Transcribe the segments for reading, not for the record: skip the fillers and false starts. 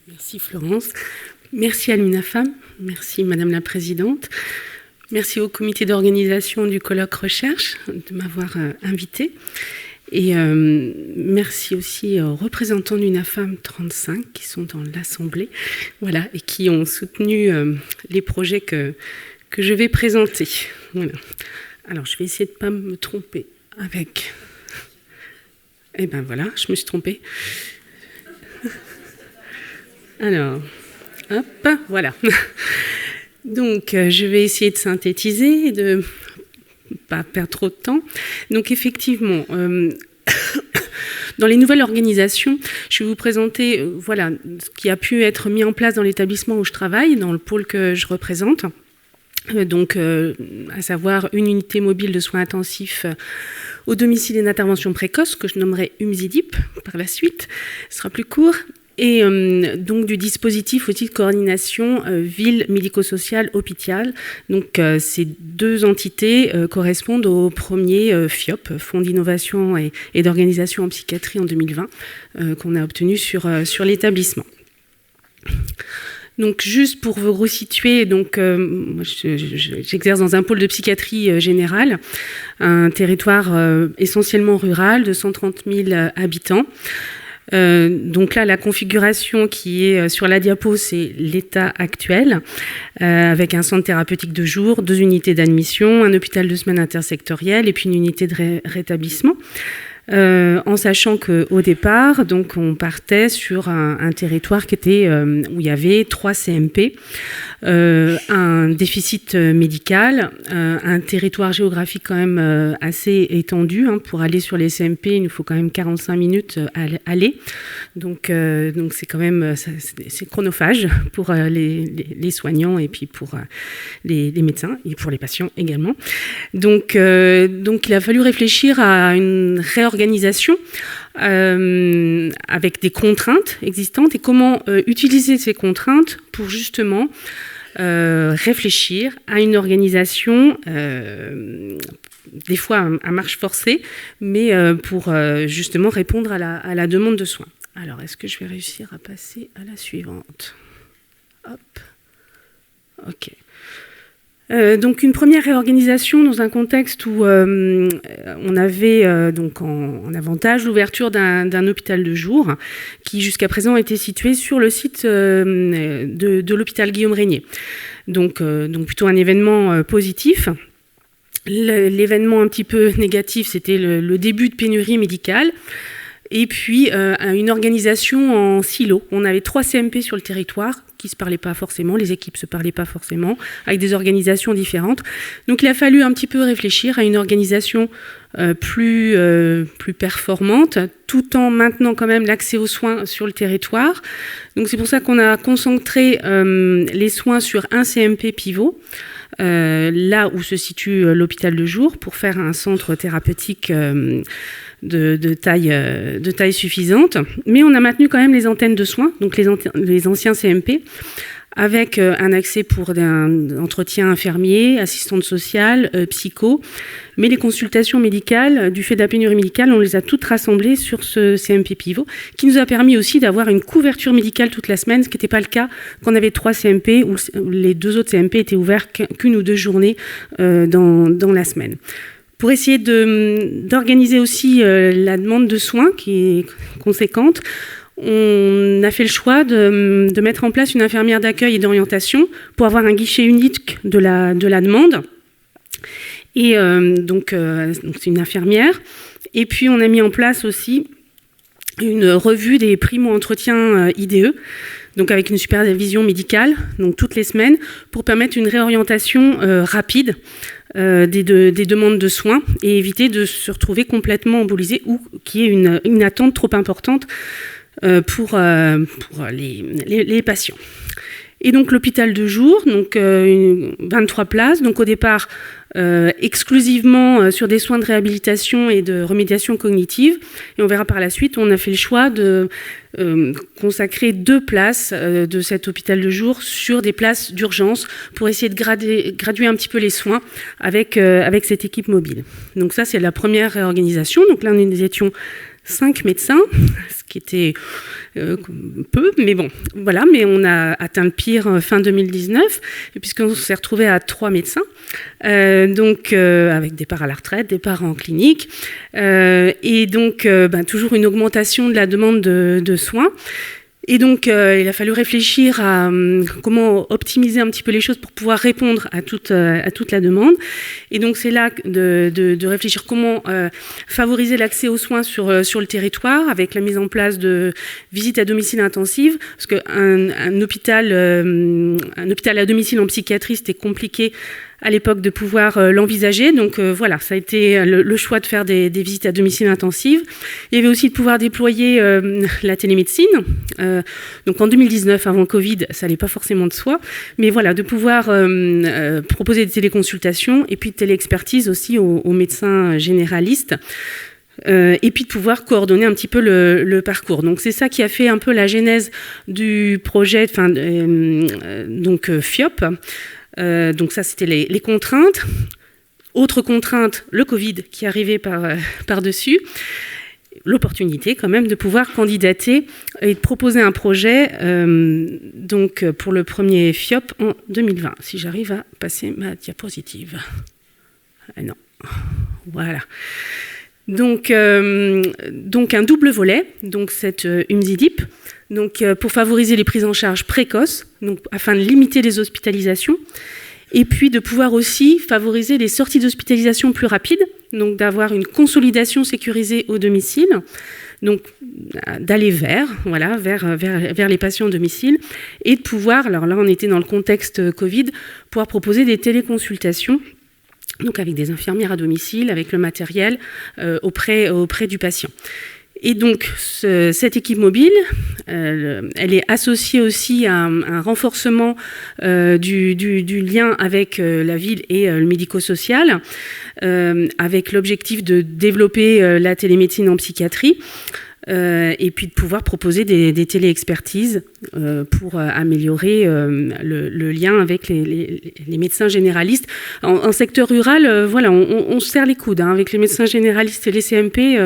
Merci Florence. Merci à l'UNAFAM. Merci Madame la Présidente. Merci au comité d'organisation du colloque recherche de m'avoir invité. Et merci aussi aux représentants de l'UNAFAM 35 qui sont dans l'Assemblée, voilà, et qui ont soutenu les projets que je vais présenter. Voilà. Alors, je vais essayer de ne pas me tromper avec... Eh bien voilà, je me suis trompée. Alors, hop, voilà. Donc, je vais essayer de synthétiser et de ne pas perdre trop de temps. Donc, effectivement, dans les nouvelles organisations, je vais vous présenter voilà, ce qui a pu être mis en place dans l'établissement où je travaille, dans le pôle que je représente. Donc, à savoir une unité mobile de soins intensifs au domicile et d'intervention précoce, que je nommerai UMSIDIP par la suite, ce sera plus court, et donc du dispositif aussi de coordination ville médico-sociale hôpital. Donc ces deux entités correspondent au premier FIOP, Fonds d'innovation et d'organisation en psychiatrie en 2020, qu'on a obtenu sur l'établissement. Donc, juste pour vous resituer, donc, j'exerce dans un pôle de psychiatrie générale, un territoire essentiellement rural de 130 000 habitants. Donc là, la configuration qui est sur la diapo, c'est l'état actuel, avec un centre thérapeutique de jour, 2 unités d'admission, un hôpital de semaine intersectoriel et puis une unité de rétablissement. En sachant qu'au départ, donc, on partait sur un territoire qui était, où il y avait 3 CMP, un déficit médical, un territoire géographique quand même assez étendu. Hein, pour aller sur les CMP, il nous faut quand même 45 minutes à aller. Donc c'est quand même c'est chronophage pour les soignants et puis pour les médecins et pour les patients également. Donc il a fallu réfléchir à une réorganisation avec des contraintes existantes et comment utiliser ces contraintes pour justement réfléchir à une organisation des fois à marche forcée, mais pour justement répondre à la demande de soins. Alors, est-ce que je vais réussir à passer à la suivante? Hop. OK. Donc une première réorganisation dans un contexte où on avait donc en avantage l'ouverture d'un hôpital de jour qui jusqu'à présent était situé sur le site de l'hôpital Guillaume-Régnier. Donc plutôt un événement positif. L'événement un petit peu négatif, c'était le début de pénurie médicale. Et puis une organisation en silo. On avait 3 CMP sur le territoire qui ne se parlaient pas forcément, les équipes ne se parlaient pas forcément, avec des organisations différentes. Donc il a fallu un petit peu réfléchir à une organisation plus performante, tout en maintenant quand même l'accès aux soins sur le territoire. Donc c'est pour ça qu'on a concentré les soins sur un CMP pivot, là où se situe l'hôpital de jour, pour faire un centre thérapeutique de taille suffisante, mais on a maintenu quand même les antennes de soins, donc les anciens CMP, avec un accès pour un entretien infirmier, assistante sociale, psycho, mais les consultations médicales, du fait de la pénurie médicale, on les a toutes rassemblées sur ce CMP pivot, qui nous a permis aussi d'avoir une couverture médicale toute la semaine, ce qui n'était pas le cas quand on avait 3 CMP, où les 2 autres CMP étaient ouverts qu'une ou 2 journées dans la semaine. Pour essayer d'organiser aussi la demande de soins, qui est conséquente, on a fait le choix de mettre en place une infirmière d'accueil et d'orientation pour avoir un guichet unique de la demande. Et donc c'est une infirmière. Et puis on a mis en place aussi une revue des primo-entretiens IDE, donc avec une supervision médicale, donc toutes les semaines, pour permettre une réorientation rapide des demandes de soins et éviter de se retrouver complètement embolisé ou qu'il y ait une attente trop importante pour les patients. Et donc l'hôpital de jour, donc 23 places, donc au départ exclusivement sur des soins de réhabilitation et de remédiation cognitive. Et on verra par la suite, on a fait le choix de consacrer 2 places de cet hôpital de jour sur des places d'urgence pour essayer de graduer un petit peu les soins avec cette équipe mobile. Donc ça, c'est la première réorganisation. Donc là, nous étions 5 médecins, ce qui était peu, mais bon, voilà. Mais on a atteint le pire fin 2019, puisqu'on s'est retrouvé à 3 médecins, avec départ à la retraite, départ en clinique, et donc toujours une augmentation de la demande de soins. Et donc, il a fallu réfléchir à comment optimiser un petit peu les choses pour pouvoir répondre à toute la demande. Et donc, c'est là de réfléchir comment favoriser l'accès aux soins sur le territoire avec la mise en place de visites à domicile intensives. Parce qu'un hôpital à domicile en psychiatrie, c'était compliqué à l'époque de pouvoir l'envisager. Donc voilà, ça a été le choix de faire des visites à domicile intensives. Il y avait aussi de pouvoir déployer la télémédecine. Donc en 2019, avant le Covid, ça n'allait pas forcément de soi. Mais voilà, de pouvoir proposer des téléconsultations et puis de téléexpertise aussi aux médecins généralistes. Et puis de pouvoir coordonner un petit peu le parcours. Donc c'est ça qui a fait un peu la genèse du projet, FIOP. Donc ça, c'était les contraintes. Autre contrainte, le Covid qui arrivait par-dessus. L'opportunité quand même de pouvoir candidater et de proposer un projet pour le premier FIOP en 2020. Si j'arrive à passer ma diapositive. Non. Voilà. Donc un double volet, donc cette UMSIDIP, pour favoriser les prises en charge précoces, afin de limiter les hospitalisations, et puis de pouvoir aussi favoriser les sorties d'hospitalisation plus rapides, donc d'avoir une consolidation sécurisée au domicile, donc d'aller vers les patients au domicile, et de pouvoir, alors là on était dans le contexte Covid, pouvoir proposer des téléconsultations, donc avec des infirmières à domicile, avec le matériel auprès du patient. Et donc, cette équipe mobile, elle est associée aussi à un renforcement du lien avec la ville et le médico-social, avec l'objectif de développer la télémédecine en psychiatrie, et puis de pouvoir proposer des téléexpertises pour améliorer le lien avec les médecins généralistes. En secteur rural, on se serre les coudes avec les médecins généralistes et les CMP.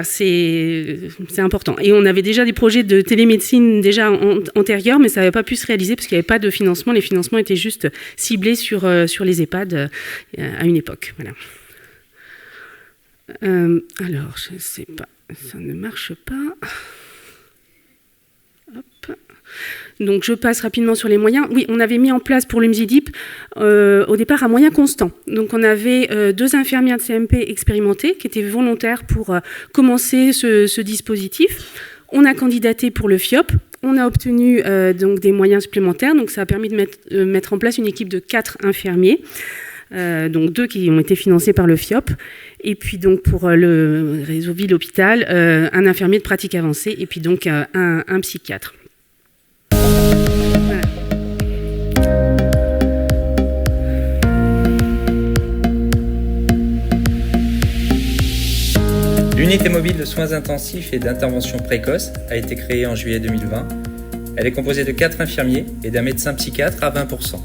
C'est important. Et on avait déjà des projets de télémédecine déjà antérieurs, mais ça n'avait pas pu se réaliser parce qu'il n'y avait pas de financement. Les financements étaient juste ciblés sur les EHPAD à une époque. Voilà. Alors, je ne sais pas. Ça ne marche pas. Hop. Donc, je passe rapidement sur les moyens. Oui, on avait mis en place pour l'UMSIDIP au départ un moyen constant. Donc, on avait 2 infirmières de CMP expérimentées qui étaient volontaires pour commencer ce dispositif. On a candidaté pour le FIOP. On a obtenu des moyens supplémentaires. Donc, ça a permis de mettre en place une équipe de 4 infirmiers. 2 qui ont été financés par le FIOP, et puis donc pour le réseau ville-hôpital, un infirmier de pratique avancée, et puis donc un psychiatre. Voilà. L'unité mobile de soins intensifs et d'intervention précoce a été créée en juillet 2020. Elle est composée de 4 infirmiers et d'un médecin psychiatre à 20%.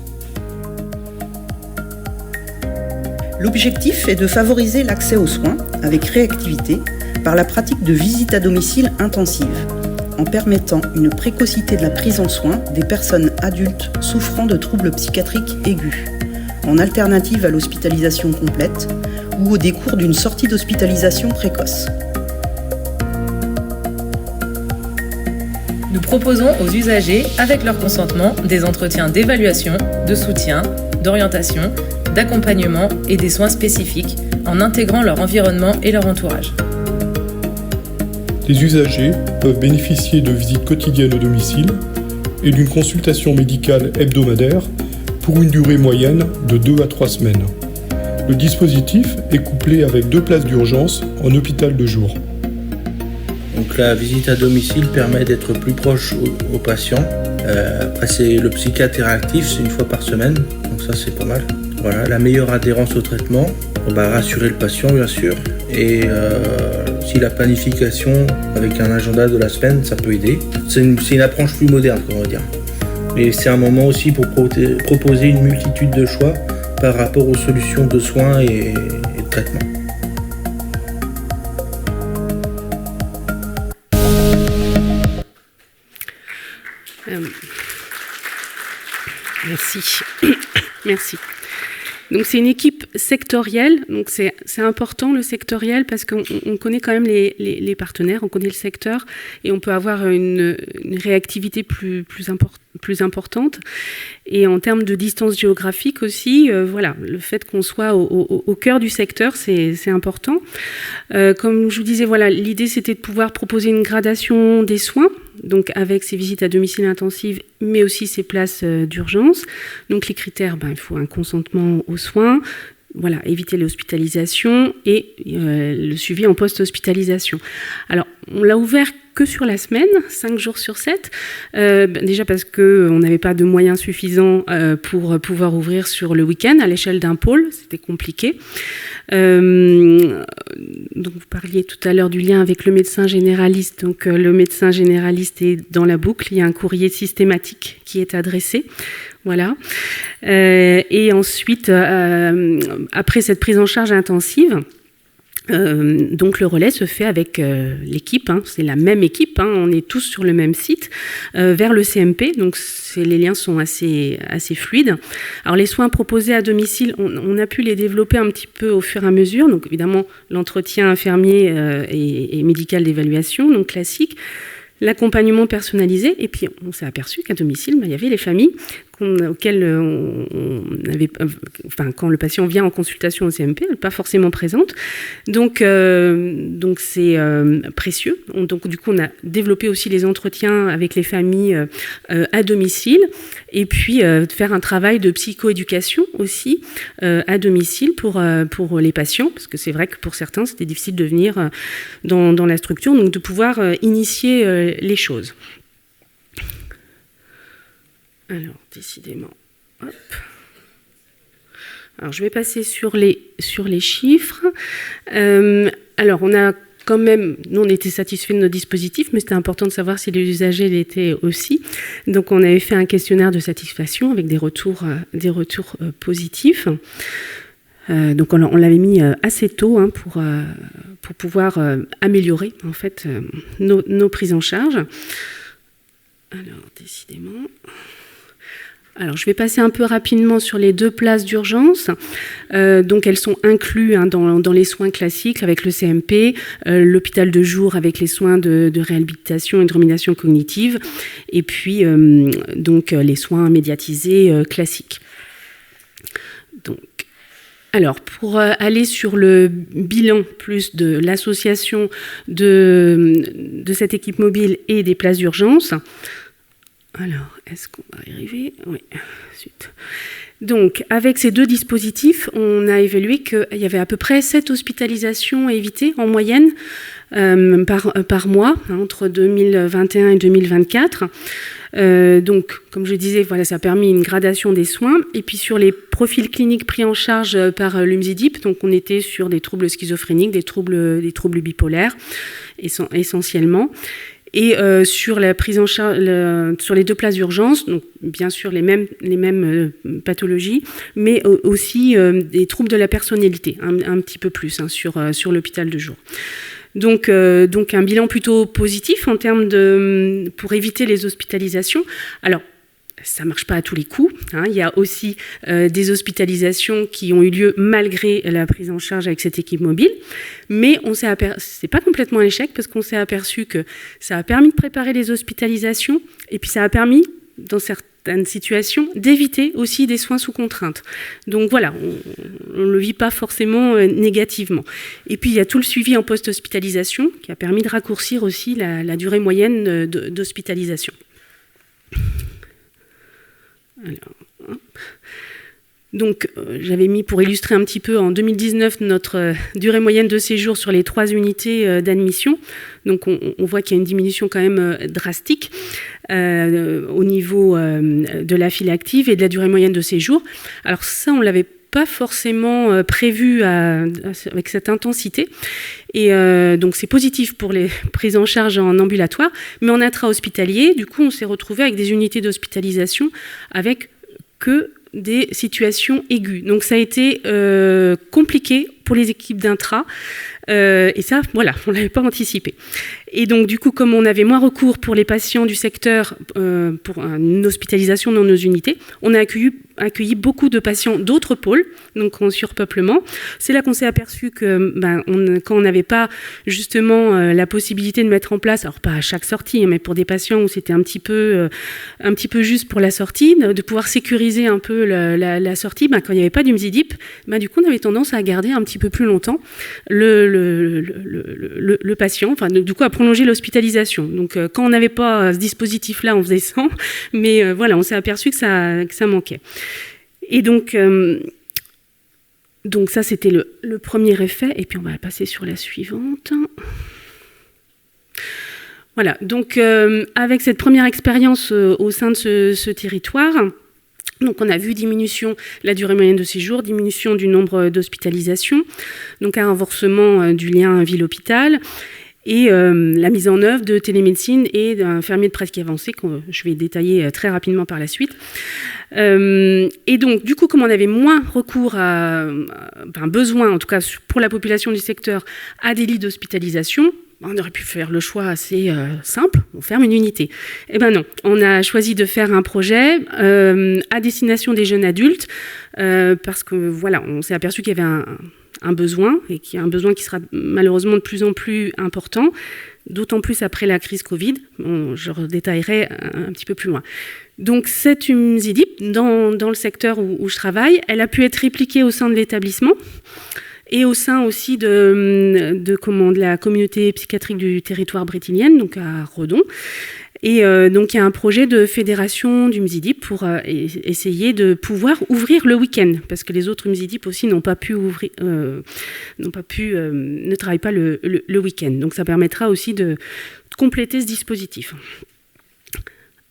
L'objectif est de favoriser l'accès aux soins avec réactivité par la pratique de visites à domicile intensives, en permettant une précocité de la prise en soin des personnes adultes souffrant de troubles psychiatriques aigus, en alternative à l'hospitalisation complète ou au décours d'une sortie d'hospitalisation précoce. Nous proposons aux usagers, avec leur consentement, des entretiens d'évaluation, de soutien, d'orientation, d'accompagnement et des soins spécifiques en intégrant leur environnement et leur entourage. Les usagers peuvent bénéficier de visites quotidiennes au domicile et d'une consultation médicale hebdomadaire pour une durée moyenne de 2 à 3 semaines. Le dispositif est couplé avec 2 places d'urgence en hôpital de jour. Donc la visite à domicile permet d'être plus proche aux patients. Après, le psychiatre est réactif, c'est 1 fois par semaine, donc ça c'est pas mal. Voilà, la meilleure adhérence au traitement, rassurer le patient bien sûr, et si la planification avec un agenda de la semaine, ça peut aider. C'est une approche plus moderne, on va dire. Mais c'est un moment aussi pour proposer une multitude de choix par rapport aux solutions de soins et de traitement. Merci. Merci. Donc c'est une équipe sectorielle, donc c'est important le sectoriel parce qu'on connaît quand même les partenaires, on connaît le secteur et on peut avoir une réactivité plus importante. Et en termes de distance géographique aussi, voilà, le fait qu'on soit au cœur du secteur, c'est important. Comme je vous disais, voilà, l'idée c'était de pouvoir proposer une gradation des soins, donc avec ces visites à domicile intensives, mais aussi ces places d'urgence. Donc les critères, il faut un consentement aux soins, voilà, éviter l'hospitalisation et le suivi en post-hospitalisation. Alors, on l'a ouvert que sur la semaine, 5 jours sur 7, déjà parce qu'on n'avait pas de moyens suffisants pour pouvoir ouvrir sur le week-end à l'échelle d'un pôle, c'était compliqué. Donc vous parliez tout à l'heure du lien avec le médecin généraliste. Donc le médecin généraliste est dans la boucle, il y a un courrier systématique qui est adressé. Voilà. Et ensuite, après cette prise en charge intensive, donc le relais se fait avec l'équipe, c'est la même équipe, on est tous sur le même site, vers le CMP, donc les liens sont assez fluides. Alors les soins proposés à domicile, on a pu les développer un petit peu au fur et à mesure, donc évidemment l'entretien infirmier et médical d'évaluation, donc classique, l'accompagnement personnalisé, et puis on s'est aperçu qu'à domicile, il y avait les familles auxquelles on avait, quand le patient vient en consultation au CMP, pas forcément présente. Donc c'est précieux. Donc du coup, on a développé aussi les entretiens avec les familles à domicile, et puis faire un travail de psychoéducation aussi à domicile pour les patients, parce que c'est vrai que pour certains, c'était difficile de venir dans la structure, donc de pouvoir initier les choses. Alors, décidément, hop. Alors, je vais passer sur les chiffres. Alors, on a quand même, nous, on était satisfaits de notre dispositif, mais c'était important de savoir si les usagers l'étaient aussi. Donc, on avait fait un questionnaire de satisfaction avec des retours positifs. Donc, on l'avait mis assez tôt pour pouvoir améliorer, en fait, nos prises en charge. Alors, décidément... Alors, je vais passer un peu rapidement sur les 2 places d'urgence. Donc, elles sont incluses dans les soins classiques avec le CMP, l'hôpital de jour avec les soins de réhabilitation et de rumination cognitive, et puis donc les soins médiatisés classiques. Donc, alors, pour aller sur le bilan plus de l'association de cette équipe mobile et des places d'urgence. Alors, est-ce qu'on va y arriver ? Oui, ensuite. Donc, avec ces 2 dispositifs, on a évalué qu'il y avait à peu près 7 hospitalisations à éviter en moyenne par mois, entre 2021 et 2024. Donc, comme je disais, voilà, ça a permis une gradation des soins. Et puis, sur les profils cliniques pris en charge par l'UMSIDIP, donc on était sur des troubles schizophréniques, des troubles bipolaires, essentiellement. Et sur la prise en charge, sur les 2 places d'urgence, donc bien sûr les mêmes pathologies, mais aussi des troubles de la personnalité, un petit peu plus sur l'hôpital de jour. Donc un bilan plutôt positif en termes pour éviter les hospitalisations. Alors, ça ne marche pas à tous les coups. Il y a aussi des hospitalisations qui ont eu lieu malgré la prise en charge avec cette équipe mobile. Mais c'est pas complètement un échec parce qu'on s'est aperçu que ça a permis de préparer les hospitalisations et puis ça a permis, dans certaines situations, d'éviter aussi des soins sous contrainte. Donc voilà, on ne le vit pas forcément négativement. Et puis il y a tout le suivi en post-hospitalisation qui a permis de raccourcir aussi la durée moyenne d'hospitalisation. Alors, donc, j'avais mis pour illustrer un petit peu en 2019 notre durée moyenne de séjour sur les 3 unités d'admission. Donc, on voit qu'il y a une diminution quand même drastique au niveau de la file active et de la durée moyenne de séjour. Alors ça, on l'avait pas forcément prévu avec cette intensité. Et donc, c'est positif pour les prises en charge en ambulatoire. Mais en intra-hospitalier, du coup, on s'est retrouvé avec des unités d'hospitalisation avec que des situations aiguës. Donc, ça a été compliqué pour les équipes d'intra. Et ça, voilà, on ne l'avait pas anticipé. Et donc, du coup, comme on avait moins recours pour les patients du secteur pour une hospitalisation dans nos unités, on a accueilli beaucoup de patients d'autres pôles, donc en surpeuplement. C'est là qu'on s'est aperçu que quand on n'avait pas justement la possibilité de mettre en place, alors pas à chaque sortie, mais pour des patients où c'était un petit peu juste pour la sortie, de pouvoir sécuriser un peu la sortie, quand il n'y avait pas du Mzidip, du coup on avait tendance à garder un petit peu plus longtemps le patient, enfin du coup à prolonger l'hospitalisation. Donc quand on n'avait pas ce dispositif-là, on faisait sans, mais voilà, on s'est aperçu que ça manquait. Et donc ça c'était le premier effet, et puis on va passer sur la suivante. Voilà, donc avec cette première expérience au sein de ce territoire, donc on a vu diminution de la durée moyenne de séjour, diminution du nombre d'hospitalisations, donc un renforcement du lien ville-hôpital, et la mise en œuvre de télémédecine et d'infirmiers de pratique avancée, que je vais détailler très rapidement par la suite. Et donc, du coup, comme on avait moins recours besoin, en tout cas pour la population du secteur, à des lits d'hospitalisation, on aurait pu faire le choix assez simple, on ferme une unité. Eh bien non, on a choisi de faire un projet à destination des jeunes adultes, parce que voilà, on s'est aperçu qu'il y avait un besoin, et qu'il y a un besoin qui sera malheureusement de plus en plus important, d'autant plus après la crise Covid. Bon, je redétaillerai un petit peu plus loin. Donc cette Mzidip, dans le secteur où je travaille, elle a pu être répliquée au sein de l'établissement, et au sein aussi de la communauté psychiatrique du territoire brétilienne, donc à Redon. Et donc il y a un projet de fédération du Mzidip pour essayer de pouvoir ouvrir le week-end, parce que les autres Mzidip aussi ne travaillent pas le week-end. Donc ça permettra aussi de compléter ce dispositif.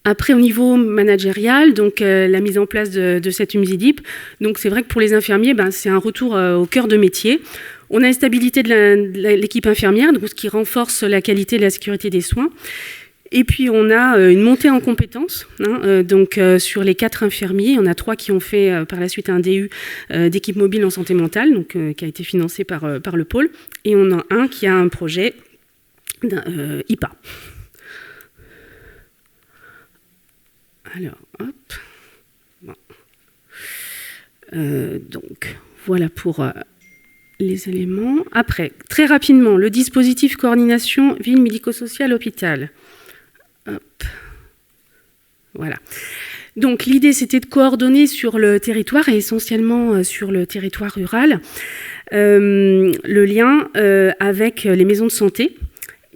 Après, au niveau managérial, donc la mise en place de cette Mzidip, donc c'est vrai que pour les infirmiers, c'est un retour au cœur de métier. On a une stabilité de l'équipe infirmière, donc ce qui renforce la qualité et la sécurité des soins. Et puis on a une montée en compétences, donc sur les 4 infirmiers, on a 3 qui ont fait par la suite un DU d'équipe mobile en santé mentale, donc qui a été financé par le pôle, et on a un qui a un projet IPA. Alors, hop. Bon. Donc, voilà pour les éléments. Après, très rapidement, le dispositif coordination ville médico-sociale hôpital. Hop. Voilà. Donc, l'idée, c'était de coordonner sur le territoire, et essentiellement sur le territoire rural, le lien avec les maisons de santé.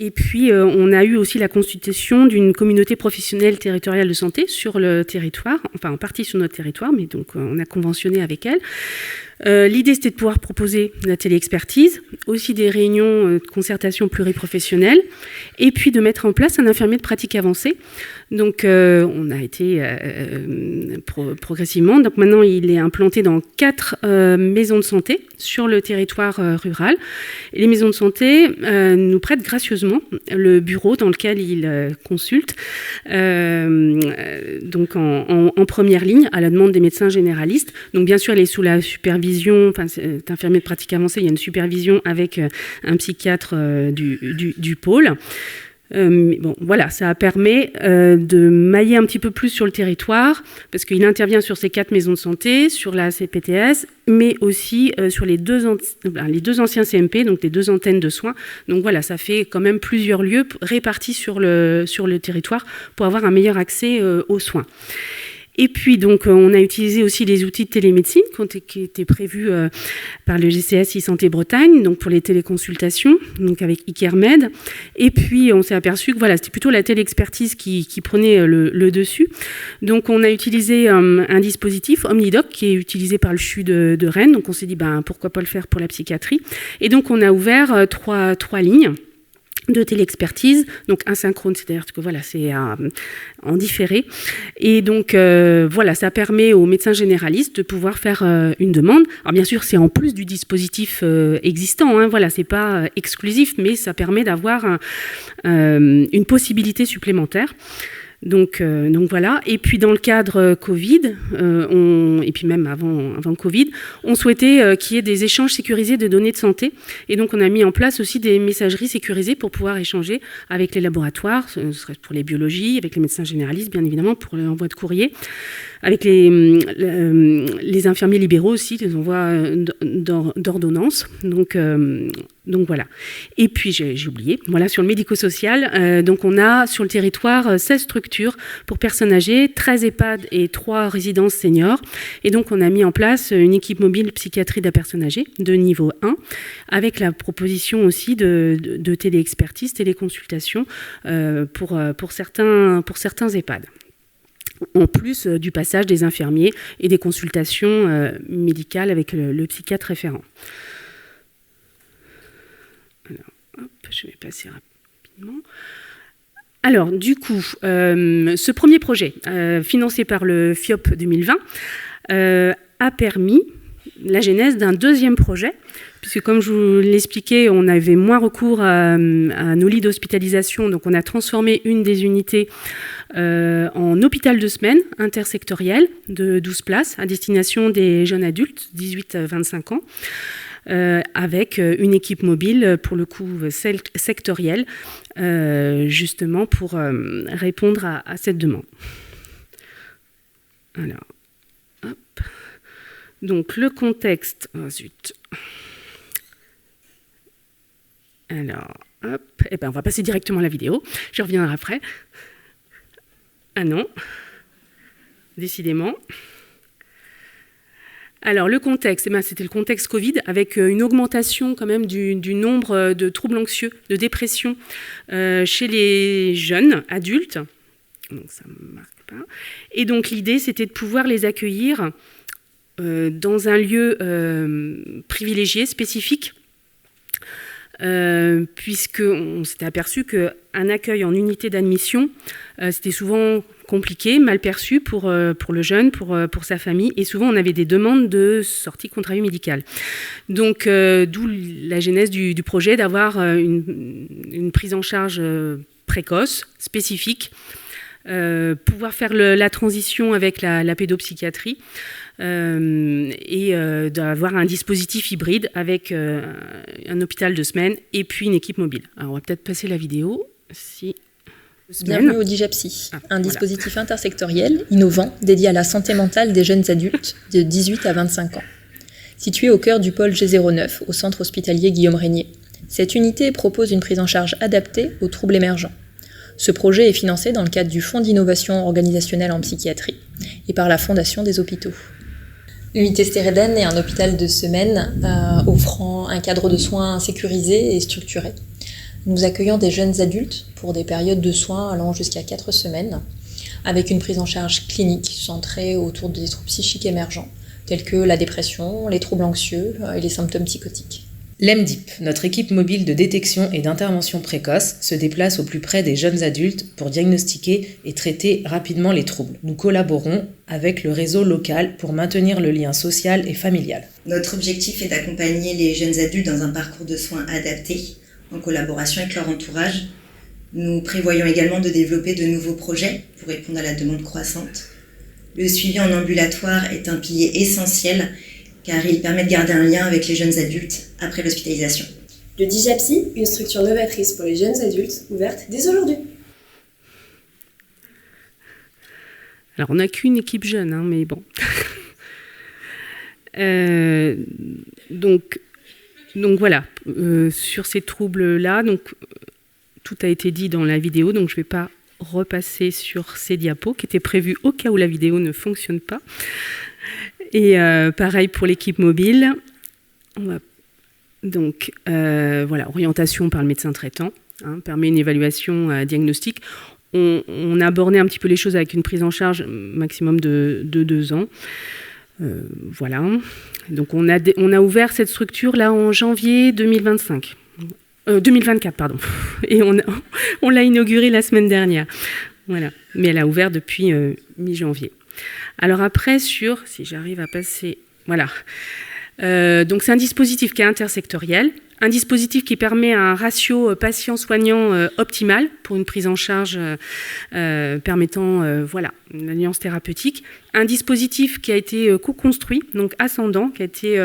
Et puis, on a eu aussi la constitution d'une communauté professionnelle territoriale de santé sur le territoire, enfin en partie sur notre territoire, mais donc on a conventionné avec elle. L'idée, c'était de pouvoir proposer la téléexpertise, aussi des réunions de concertation pluriprofessionnelle, et puis de mettre en place un infirmier de pratique avancée. Donc, on a été progressivement. Donc, maintenant, il est implanté dans 4 maisons de santé sur le territoire rural. Et les maisons de santé nous prêtent gracieusement le bureau dans lequel ils consultent, donc en première ligne, à la demande des médecins généralistes. Donc, bien sûr, elle est sous la supervision, enfin, c'est infirmier de pratique avancée, il y a une supervision avec un psychiatre du pôle. Bon, voilà, ça permet de mailler un petit peu plus sur le territoire, parce qu'il intervient sur ces 4 maisons de santé, sur la CPTS, mais aussi sur les deux anciens CMP, donc les 2 antennes de soins. Donc voilà, ça fait quand même plusieurs lieux répartis sur le territoire pour avoir un meilleur accès aux soins. Et puis, donc, on a utilisé aussi les outils de télémédecine qui étaient prévus par le GCS e-Santé Bretagne, donc pour les téléconsultations, donc avec ICARMED. Et puis, on s'est aperçu que voilà, c'était plutôt la téléexpertise qui prenait le dessus. Donc, on a utilisé un dispositif, Omnidoc, qui est utilisé par le CHU de Rennes. Donc, on s'est dit, pourquoi pas le faire pour la psychiatrie. Et donc, on a ouvert 3 lignes de téléexpertise, donc asynchrone, c'est-à-dire que voilà, c'est en différé. Et donc, voilà, ça permet aux médecins généralistes de pouvoir faire une demande. Alors, bien sûr, c'est en plus du dispositif existant, voilà, c'est pas exclusif, mais ça permet d'avoir une possibilité supplémentaire. Donc voilà. Et puis dans le cadre Covid, et puis même avant Covid, on souhaitait qu'il y ait des échanges sécurisés de données de santé. Et donc on a mis en place aussi des messageries sécurisées pour pouvoir échanger avec les laboratoires, ce serait pour les biologies, avec les médecins généralistes, bien évidemment, pour l'envoi de courrier, avec les infirmiers libéraux aussi, les envois d'ordonnances. Donc voilà. Et puis j'ai oublié, voilà, sur le médico-social, donc on a sur le territoire 16 structures pour personnes âgées, 13 EHPAD et 3 résidences seniors. Et donc on a mis en place une équipe mobile psychiatrie de la personne âgée de niveau 1, avec la proposition aussi de téléexpertise, téléconsultation pour certains EHPAD. En plus du passage des infirmiers et des consultations médicales avec le psychiatre référent. Alors, hop, je vais passer rapidement. Alors, du coup, ce premier projet, financé par le FIOP 2020, a permis la genèse d'un deuxième projet, puisque comme je vous l'expliquais, on avait moins recours à nos lits d'hospitalisation, donc on a transformé une des unités en hôpital de semaine intersectoriel de 12 places à destination des jeunes adultes, 18 à 25 ans, avec une équipe mobile, pour le coup sectorielle, justement pour répondre à cette demande. Alors, hop. Donc le contexte, oh zut. Alors, hop, eh ben, on va passer directement à la vidéo, je reviendrai après. Ah non, décidément. Alors le contexte, eh ben, c'était le contexte Covid, avec une augmentation quand même du nombre de troubles anxieux, de dépression chez les jeunes adultes. Donc ça ne marque pas. Et donc l'idée, c'était de pouvoir les accueillir dans un lieu privilégié, spécifique, puisqu'on s'était aperçu qu'un accueil en unité d'admission, c'était souvent compliqué, mal perçu pour le jeune, pour sa famille, et souvent on avait des demandes de sortie contre avis médical. Donc d'où la genèse du projet d'avoir une prise en charge précoce, spécifique, pouvoir faire la transition avec la pédopsychiatrie, et d'avoir un dispositif hybride avec un hôpital de semaine et puis une équipe mobile. Alors on va peut-être passer la vidéo. Bienvenue au DIJAPSY, un dispositif intersectoriel innovant dédié à la santé mentale des jeunes adultes de 18 à 25 ans. Situé au cœur du pôle G09, au centre hospitalier Guillaume Régnier, cette unité propose une prise en charge adaptée aux troubles émergents. Ce projet est financé dans le cadre du Fonds d'innovation organisationnelle en psychiatrie et par la Fondation des hôpitaux. L'unité Stéreden est un hôpital de semaine offrant un cadre de soins sécurisé et structuré. Nous accueillons des jeunes adultes pour des périodes de soins allant jusqu'à 4 semaines, avec une prise en charge clinique centrée autour des troubles psychiques émergents, tels que la dépression, les troubles anxieux et les symptômes psychotiques. L'EMDIP, notre équipe mobile de détection et d'intervention précoce, se déplace au plus près des jeunes adultes pour diagnostiquer et traiter rapidement les troubles. Nous collaborons avec le réseau local pour maintenir le lien social et familial. Notre objectif est d'accompagner les jeunes adultes dans un parcours de soins adapté, en collaboration avec leur entourage. Nous prévoyons également de développer de nouveaux projets pour répondre à la demande croissante. Le suivi en ambulatoire est un pilier essentiel car il permet de garder un lien avec les jeunes adultes après l'hospitalisation. Le DIJAPSY, une structure novatrice pour les jeunes adultes, ouverte dès aujourd'hui. Alors on n'a qu'une équipe jeune, hein, mais bon. Donc voilà, sur ces troubles-là, donc tout a été dit dans la vidéo, donc je ne vais pas repasser sur ces diapos qui étaient prévus au cas où la vidéo ne fonctionne pas. Et pareil pour l'équipe mobile. Donc voilà, orientation par le médecin traitant, hein, permet une évaluation diagnostique. On a abordé un petit peu les choses avec une prise en charge maximum de 2 ans. Voilà. Donc on a ouvert cette structure là en janvier 2024, pardon. Et on l'a inaugurée la semaine dernière. Voilà. Mais elle a ouvert depuis mi-janvier. Alors après, si j'arrive à passer, voilà. Donc c'est un dispositif qui est intersectoriel, un dispositif qui permet un ratio patient-soignant optimal pour une prise en charge permettant voilà, une alliance thérapeutique. Un dispositif qui a été co-construit, donc ascendant, qui a été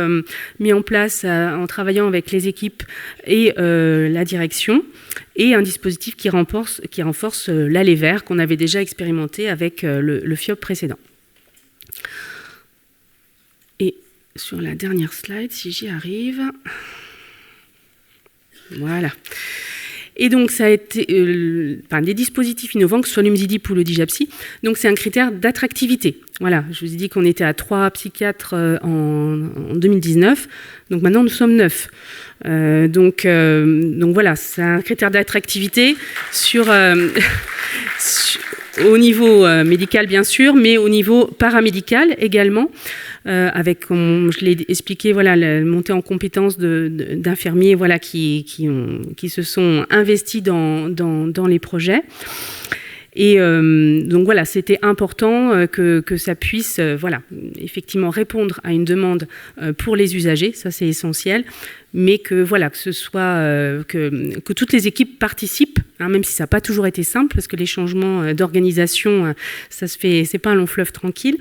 mis en place en travaillant avec les équipes et la direction, et un dispositif qui renforce l'aller vers qu'on avait déjà expérimenté avec le FIOP précédent. Et sur la dernière slide, si j'y arrive... Voilà. Et donc, ça a été des dispositifs innovants, que ce soit l'UMZIDIP ou le DIJAPSI. Donc, c'est un critère d'attractivité. Voilà, je vous ai dit qu'on était à 3 psychiatres en 2019. Donc, maintenant, nous sommes 9. Donc voilà, c'est un critère d'attractivité au niveau médical, bien sûr, mais au niveau paramédical également. Avec, comme je l'ai expliqué, voilà, la montée en compétences d'infirmiers voilà, qui se sont investis dans les projets. Et donc voilà, c'était important que ça puisse voilà, effectivement répondre à une demande pour les usagers, ça c'est essentiel, mais que voilà, que ce soit que toutes les équipes participent, hein, même si ça n'a pas toujours été simple, parce que les changements d'organisation, ça se fait, c'est pas un long fleuve tranquille,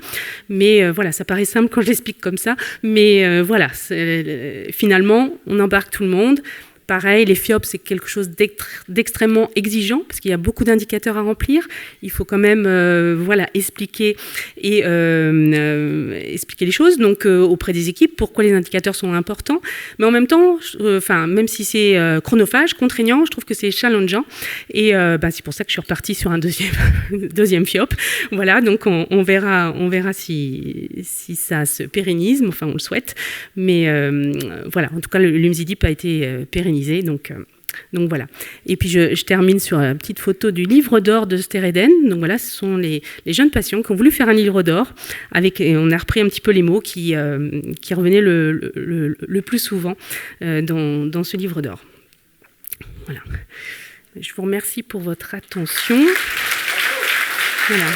mais voilà, ça paraît simple quand je l'explique comme ça, mais voilà, finalement, on embarque tout le monde. Pareil, les FIOP, c'est quelque chose d'extrêmement exigeant parce qu'il y a beaucoup d'indicateurs à remplir. Il faut quand même voilà, expliquer les choses donc, auprès des équipes, pourquoi les indicateurs sont importants. Mais en même temps, même si c'est chronophage, contraignant, je trouve que c'est challengeant. Et c'est pour ça que je suis repartie sur un deuxième FIOP. Voilà, donc on verra si ça se pérennise. Enfin, on le souhaite. Mais voilà, en tout cas, l'UMZIDIP a été pérennisé. Donc voilà. Et puis je termine sur une petite photo du livre d'or de Stereden. Donc voilà, ce sont les jeunes patients qui ont voulu faire un livre d'or. Et on a repris un petit peu les mots qui revenaient le plus souvent dans ce livre d'or. Voilà. Je vous remercie pour votre attention. Voilà.